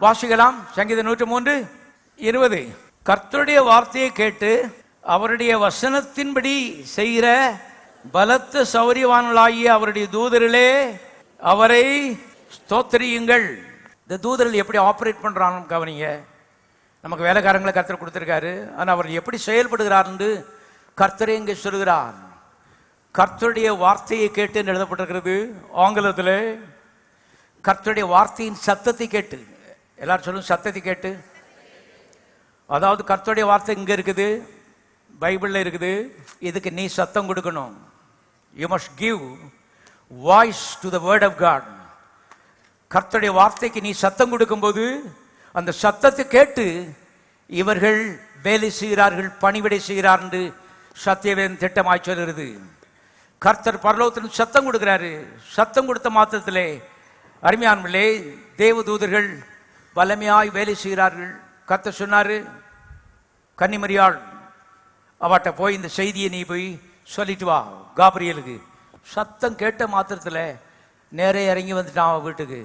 வாசிக்கலாம். சங்கீதம் 103:20. கர்த்தருடைய வார்த்தையை கேட்டு அவருடைய வசனத்தின்படி செய்கிற பலத்த சௌரியவான்களாகிய அவருடைய தூதர்களே அவரை ஸ்தோத்திரியுங்கள். இந்த தூதர்கள் எப்படி ஆப்ரேட் பண்றான்னு கவனிங்க. நமக்கு வேலைக்காரங்களை கர்த்தர் கொடுத்திருக்காரு. ஆனால் அவர் எப்படி செயல்படுகிறார் என்று கர்த்தரே இங்கே சொல்கிறார். கர்த்தருடைய வார்த்தையை கேட்டு எழுதப்பட்டிருக்கிறது ஆங்கிலத்தில். கர்த்தருடைய வார்த்தையின் சத்தத்தை கேட்டு, எல்லாரும் சொல்லும் சத்தத்தை கேட்டு. அதாவது கர்த்தருடைய வார்த்தை இங்கே இருக்குது, பைபிளில் இருக்குது. இதுக்கு நீ சத்தம் கொடுக்கணும். You must give voice to the word of God. கர்த்தருடைய வார்த்தைக்கு நீ சத்தம் கொடுக்கும்போது அந்த சத்தத்தை கேட்டு இவர்கள் வேலை செய்கிறார்கள், பணிவிடை செய்கிறார் என்று சத்தியவேதன் திட்டமாய் சொல்கிறது. கர்த்தர் பரலோகத்தில் சத்தம் கொடுக்கிறாரு. சத்தம் கொடுத்த மாத்திரத்திலே அருமையானவர்களே, தேவதூதர்கள் வல்லமையாய் வேலை செய்கிறார்கள். கர்த்தர் சொன்னாரு, கன்னிமரியாள் அவட்ட போய் இந்த செய்தியை நீ போய் சொல்லிட்டு வா காபிரியலுக்கு. சத்தம் கேட்ட மாத்திரத்தில் நேரே இறங்கி வந்துட்டான் அவன் வீட்டுக்கு.